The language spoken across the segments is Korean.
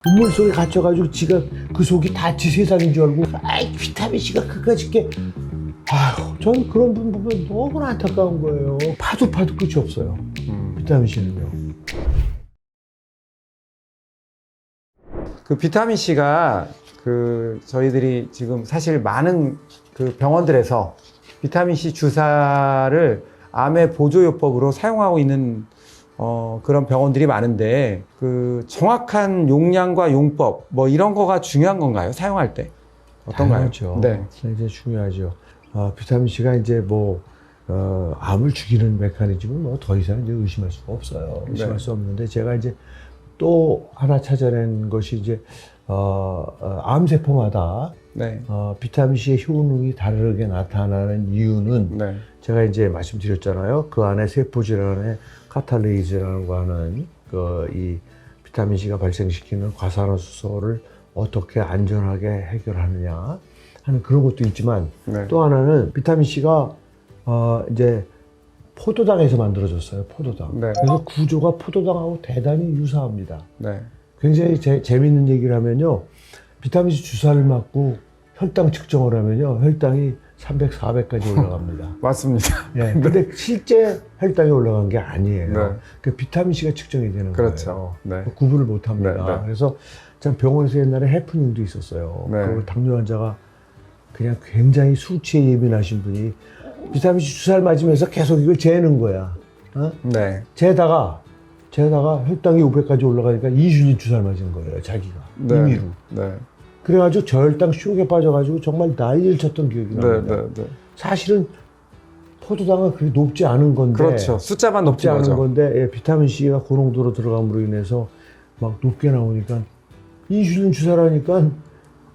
눈물 속에 갇혀가지고 지가 그 속이 다 지 세상인 줄 알고 아이 비타민C가 그까짓 게 아휴 저는 그런 분 보면 너무나 안타까운 거예요. 파도 끝이 없어요. 비타민C는요. 그 비타민C가 그 저희들이 지금 사실 많은 그 병원들에서 비타민C 주사를 암의 보조요법으로 사용하고 있는 그런 병원들이 많은데 그 정확한 용량과 용법 뭐 이런 거가 중요한 건가요? 사용할 때 어떤가요? 당연하죠. 네. 굉장히 중요하죠. 비타민C가 이제 뭐 암을 죽이는 메커니즘은 뭐 더 이상 이제 의심할 수가 없어요. 의심할 네. 수 없는데 제가 이제 또 하나 찾아낸 것이 이제 암세포마다 네. 비타민C의 효능이 다르게 나타나는 이유는 네. 제가 이제 말씀드렸잖아요. 그 안에 세포 질환의 카탈레이즈라고 하는 이 비타민C가 발생시키는 과산화수소를 어떻게 안전하게 해결하느냐 하는 그런 것도 있지만 네. 또 하나는 비타민C가 이제 포도당에서 만들어졌어요. 포도당. 네. 그래서 구조가 포도당하고 대단히 유사합니다. 네. 굉장히 재밌는 얘기를 하면요. 비타민C 주사를 맞고 혈당 측정을 하면요. 혈당이 300, 400까지 올라갑니다. 맞습니다. 예. 근데 실제 혈당이 올라간 게 아니에요. 네. 그 비타민C가 측정이 되는 그렇죠. 거예요. 네. 구분을 못 합니다. 네, 네. 그래서 참 병원에서 옛날에 해프닝도 있었어요. 네. 그 당뇨 환자가 그냥 굉장히 수치에 예민하신 분이 비타민C 주사를 맞으면서 계속 이걸 재는 거야. 네. 재다가 혈당이 500까지 올라가니까 이순신 주사를 맞은 거예요. 자기가. 네. 임의로. 네. 그래가지고 저혈당 쇼크에 빠져가지고 정말 난리를 쳤던 기억이 네. 납니다. 네. 네. 사실은 포도당은 그렇게 높지 않은 건데 그렇죠. 숫자만 높지 높은 않은 거죠. 건데 예, 비타민C가 고농도로 들어감으로 인해서 막 높게 나오니까 인슐린 주사를 하니까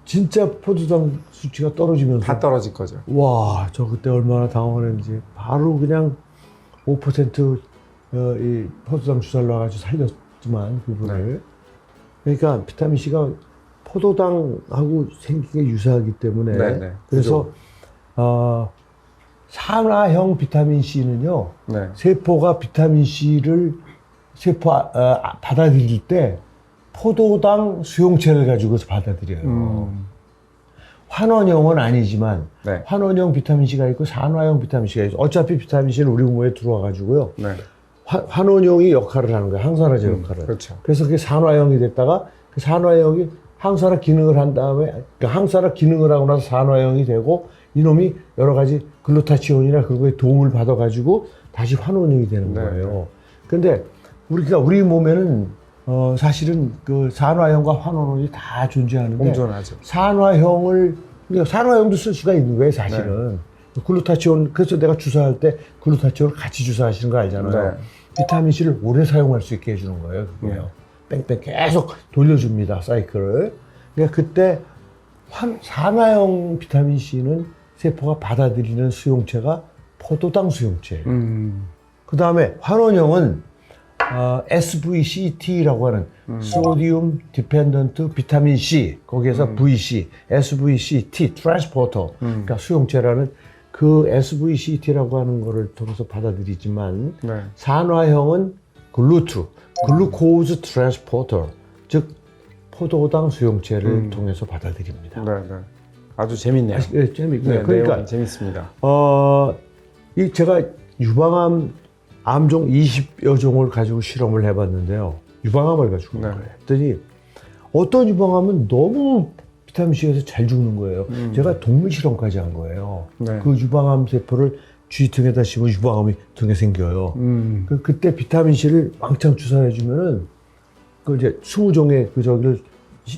진짜 포도당 수치가 떨어지면서 다 떨어질 거죠. 와, 저 그때 얼마나 당황을 했는지 바로 그냥 5% 이 포도당 주사를 놔가지고 살렸지만 그분을 그러니까 비타민C가 포도당하고 생긴 게 유사하기 때문에 네, 네. 그래서 산화형 비타민C는요 네. 세포가 비타민C를 받아들일 때 포도당 수용체를 가지고서 받아들여요. 환원형은 아니지만 네. 환원형 비타민C가 있고 산화형 비타민C가 있어. 어차피 비타민C는 우리 몸에 들어와 가지고요. 네. 환원형이 역할을 하는 거예요. 항산화제 역할을. 그렇죠. 그래서 그게 산화형이 됐다가 그 산화형이 항산화 기능을 한 다음에 그러니까 항산화 기능을 하고 나서 산화형이 되고 이놈이 여러 가지 글루타치온이나 그런 거에 도움을 받아 가지고 다시 환원형이 되는 네. 거예요. 근데 우리 몸에는 사실은 그 산화형과 환원형이 다 존재하는데 공존하죠. 그러니까 산화형도 쓸 수가 있는 거예요, 사실은. 글루타치온, 그래서 내가 주사할 때 글루타치온을 같이 주사하시는 거 알잖아요. 네. 비타민C를 오래 사용할 수 있게 해주는 거예요, 그거요. 뺑뺑 계속 돌려줍니다, 사이클을. 그러니까 그때 산화형 비타민C는 세포가 받아들이는 수용체가 포도당 수용체예요. 그 다음에 환원형은 SVCT라고 하는 소디움 디펜던트 비타민 C 거기에서 VC, SVCT 트랜스포터 그러니까 수용체라는 그 SVCT라고 하는 거를 통해서 받아들이지만 네. 산화형은 글루코즈 트랜스포터 즉 포도당 수용체를 통해서 받아들입니다. 네. 네. 아주 재밌네요. 네, 재밌고요. 네, 그러니까 내용이 재밌습니다. 제가 유방암 암종 20여 종을 가지고 실험을 해봤는데요. 유방암을 가지고 네. 했더니 어떤 유방암은 너무 비타민C에서 잘 죽는 거예요. 제가 동물 실험까지 한 거예요. 네. 그 유방암 세포를 쥐 등에다 씌우면 유방암이 등에 생겨요. 그때 비타민C를 왕창 주사해 주면은 그 이제 20종의 저기를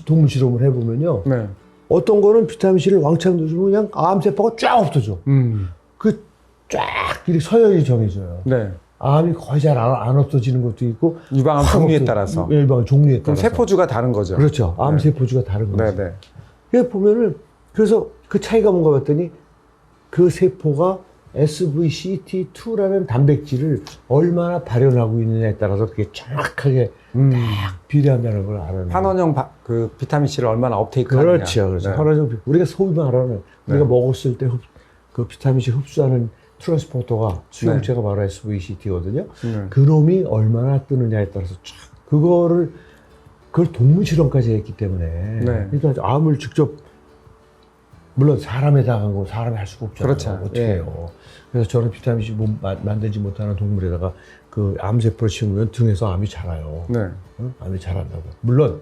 동물 실험을 해보면요. 네. 어떤 거는 비타민C를 왕창 넣어주면 그냥 암세포가 쫙 없어져. 그 쫙 이렇게 서열이 정해져요. 네. 암이 거의 잘 안 없어지는 것도 있고 유방암 확 종류에 없어져. 따라서. 유방암 종류에 그럼 따라서. 세포주가 다른 거죠. 그렇죠. 암 네. 세포주가 다른 거죠. 네, 네. 그래 보면은 그래서 그 차이가 뭔가 봤더니 그 세포가 SVCT2라는 단백질을 얼마나 발현하고 있느냐에 따라서 그게 정확하게 딱 비례한다는 걸 알아요. 환원형 그 비타민C를 얼마나 업테이크하느냐. 그렇죠. 그렇죠. 네. 환원형 우리가 소비만 하라는 우리가 먹었을 때 그 비타민C 흡수하는 트랜스포터가 수용체가 바로 SVCT거든요. 그 놈이 얼마나 뜨느냐에 따라서 쫙 그거를 그걸 동물 실험까지 했기 때문에 네. 그러니까 암을 직접 물론 사람에다가 한 거 사람이 할 수가 없잖아요. 그렇죠. 어떻게 예. 해요? 그래서 저는 비타민 C 만들지 못하는 동물에다가 그 암세포를 심으면 등에서 암이 자라요. 네. 응? 암이 자란다고. 물론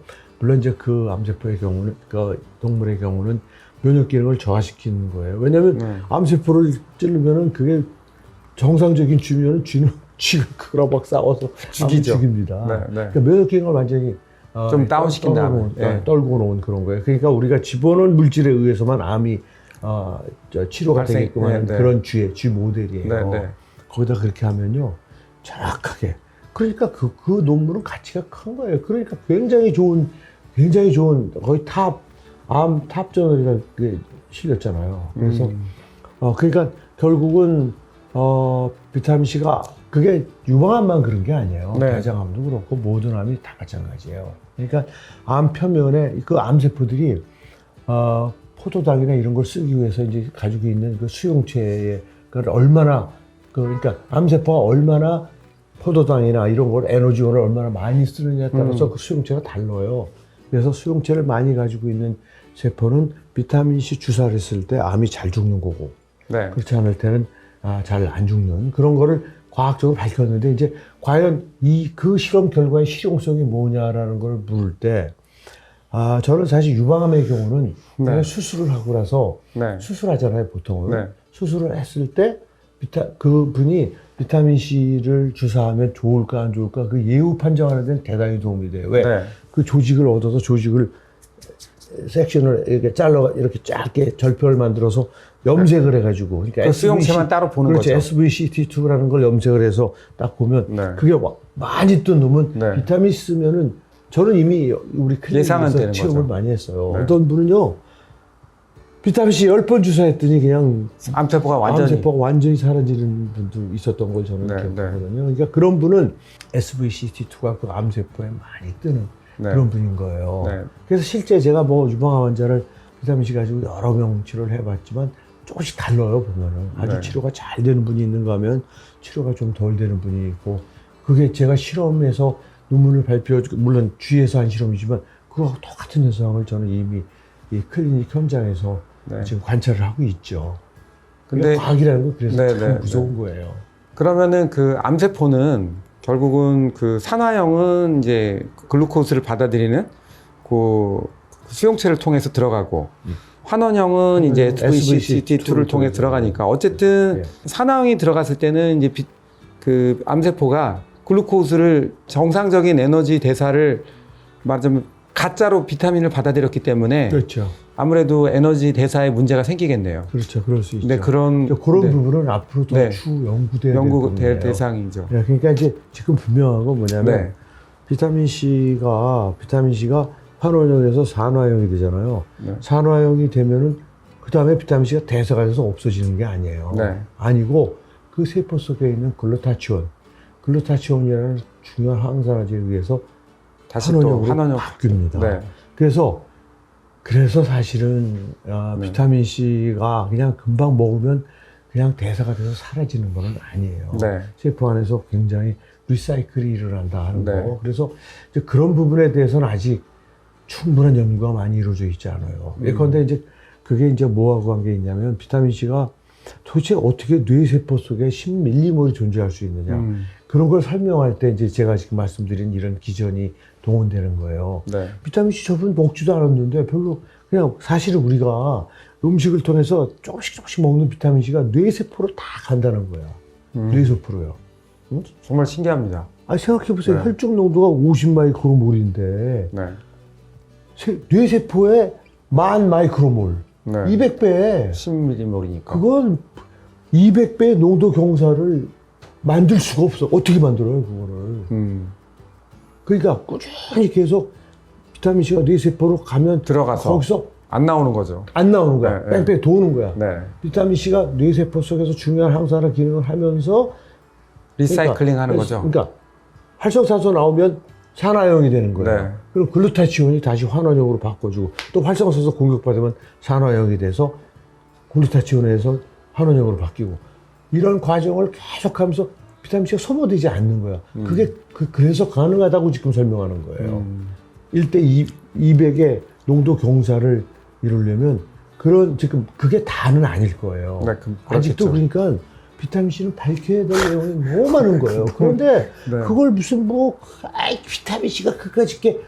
이제 그 암세포의 경우는 그 동물의 경우는 면역 기능을 저하시키는 거예요. 왜냐하면 네. 암세포를 찌르면은 그게 정상적인 쥐면은 쥐가 그거랑 막 싸워서 죽이죠. 암을 죽입니다. 네, 네. 그러니까 면역 기능을 완전히 좀 다운시킨 다음에. 예. 떨고 놓은 그런 거예요. 그러니까 우리가 집어넣은 물질에 의해서만 암이 치료가 발생, 되게끔 하는 네, 네. 그런 쥐 모델이에요. 네, 네. 거기다 그렇게 하면요 정확하게. 그러니까 그 논문은 가치가 큰 거예요. 그러니까 굉장히 좋은 거의 암 탑저널이라 실렸잖아요. 그래서 그러니까 결국은 비타민 C가 그게 유방암만 그런 게 아니에요. 네. 대장암도 그렇고 모든 암이 다 마찬가지예요. 그러니까 암 표면에 그 암세포들이 포도당이나 이런 걸 쓰기 위해서 이제 가지고 있는 그 수용체에 그걸 얼마나 그러니까 암세포가 얼마나 포도당이나 이런 걸 에너지원을 얼마나 많이 쓰느냐에 따라서 그 수용체가 달라요. 그래서 수용체를 많이 가지고 있는 세포는 비타민 C 주사를 했을 때 암이 잘 죽는 거고 네. 그렇지 않을 때는 잘 안 죽는 그런 거를 과학적으로 밝혔는데 이제 과연 그 실험 결과의 실용성이 뭐냐라는 걸 물을 때 저는 사실 유방암의 경우는 네. 내가 수술을 하고 나서 네. 수술하잖아요 보통은 네. 수술을 했을 때 그분이 비타민 C를 주사하면 좋을까 안 좋을까 그 예후 판정하는 데는 대단히 도움이 돼요. 왜? 네. 그 조직을 얻어서 조직을 섹션을 이렇게 잘라 이렇게 짧게 절편을 만들어서 염색을 해가지고 그러니까 그 수용체만 따로 보는 그렇죠. 거죠. SVCT2라는 걸 염색을 해서 딱 보면 네. 그게 많이 뜬 놈은 네. 비타민 C 쓰면은 저는 이미 우리 예상은 클리닉에서 되는 체험을 거죠. 많이 했어요. 네. 어떤 분은요 비타민 C 10번 주사했더니 그냥 암세포가 완전히. 암세포가 완전히 사라지는 분도 있었던 걸 저는 네, 기억하거든요. 그러니까 그런 분은 SVCT2가 그 암세포에 많이 뜨는 네. 그런 분인 거예요. 네. 그래서 실제 제가 뭐 유방암 환자를 비타민 C 가지고 여러 명 치료를 해봤지만 조금씩 달라요 보면은 아주 네. 치료가 잘 되는 분이 있는가 하면 치료가 좀 덜 되는 분이 있고 그게 제가 실험에서 논문을 물론 쥐에서 한 실험이지만 그거하고 똑같은 현상을 저는 이미 이 클리닉 현장에서 네. 지금 관찰을 하고 있죠. 근데 과학이라는 건 그래서 네, 참 네, 무서운 거예요. 그러면은 그 암세포는 결국은 그 산화형은 이제 글루코스를 받아들이는 그 수용체를 통해서 들어가고 환원형은 이제 SVCT2를 통해 들어가니까 어쨌든 산화형이 들어갔을 때는 이제 그 암세포가 글루코스를 정상적인 에너지 대사를 말하자면 가짜로 비타민을 받아들였기 때문에 그렇죠. 아무래도 에너지 대사에 문제가 생기겠네요. 그렇죠. 그럴 수 있죠. 네, 그런 네. 부분은 앞으로 더 네. 추후 연구될 연구될 대상이죠. 네, 그러니까 이제 지금 분명한 건 뭐냐면 네. 비타민 C가 환원형에서 산화형이 되잖아요. 네. 산화형이 되면은 그 다음에 비타민 C가 대사가 돼서 없어지는 게 아니에요. 네. 아니고 그 세포 속에 있는 글루타치온이라는 중요한 항산화제에 의해서 다시 또 환원형으로 환원형 바뀝니다. 네. 그래서 사실은 네. 비타민 C가 그냥 금방 먹으면 그냥 대사가 돼서 사라지는 건 아니에요. 네. 세포 안에서 굉장히 리사이클이 일어난다 하는 네. 거. 그래서 이제 그런 부분에 대해서는 아직 충분한 연구가 많이 이루어져 있지 않아요. 예컨대 이제 그게 이제 뭐하고 관계 있냐면 비타민 C가 도대체 어떻게 뇌세포 속에 10밀리몰이 존재할 수 있느냐. 그런 걸 설명할 때 이제 제가 지금 말씀드린 이런 기전이 동원되는 거예요. 네. 비타민 C 저분 먹지도 않았는데 별로 그냥 사실은 우리가 음식을 통해서 조금씩 먹는 비타민 C가 뇌세포로 다 간다는 거야. 뇌세포로요. 응? 정말 신기합니다. 생각해보세요. 네. 혈중 농도가 50마이크로몰인데 네. 뇌세포에 10,000마이크로몰. 네. 200배. 10mm몰이니까. 그건 200배의 농도 경사를 만들 수가 없어. 어떻게 만들어요, 그거를. 그러니까 꾸준히 계속 비타민 C가 뇌세포로 가면 들어가서 거기서 안 나오는 거죠. 안 나오는 거야. 네, 뺑뺑 도는 거야. 네. 비타민 C가 뇌세포 속에서 중요한 항산화 기능을 하면서 리사이클링 하는 거죠. 그러니까 활성산소 나오면 산화형이 되는 거예요. 네. 그럼 글루타치온이 다시 환원형으로 바꿔주고 또 활성산소 공격받으면 산화형이 돼서 글루타치온에서 환원형으로 바뀌고 이런 과정을 계속하면서 비타민 C가 소모되지 않는 거야. 그게 그래서 가능하다고 지금 설명하는 거예요. 1대 200의 농도 경사를 이루려면 지금 그게 다는 아닐 거예요. 네, 아직도 그렇겠죠. 그러니까 비타민C는 밝혀야 될 내용이 너무 많은 거예요. 그런데 네. 그걸 무슨 비타민C가 그까짓 게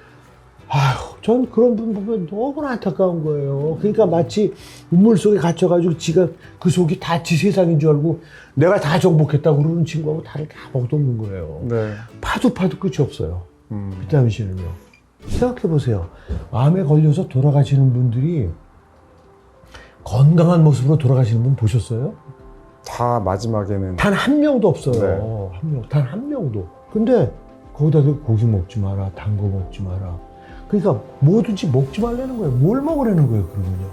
전 그런 분 보면 너무나 안타까운 거예요. 그러니까 마치 우물 속에 갇혀가지고 지가 그 속이 다 지 세상인 줄 알고 내가 다 정복했다고 그러는 친구하고 다를 게 아무것도 없는 거예요. 네. 파도 끝이 없어요. 비타민C는요. 생각해보세요. 암에 걸려서 돌아가시는 분들이 건강한 모습으로 돌아가시는 분 보셨어요? 다 마지막에는 단 한 명도 없어요. 네. 단 한 명도. 근데 거기다 고기 먹지 마라, 단 거 먹지 마라. 그러니까 뭐든지 먹지 말라는 거예요. 뭘 먹으라는 거예요, 그러면요.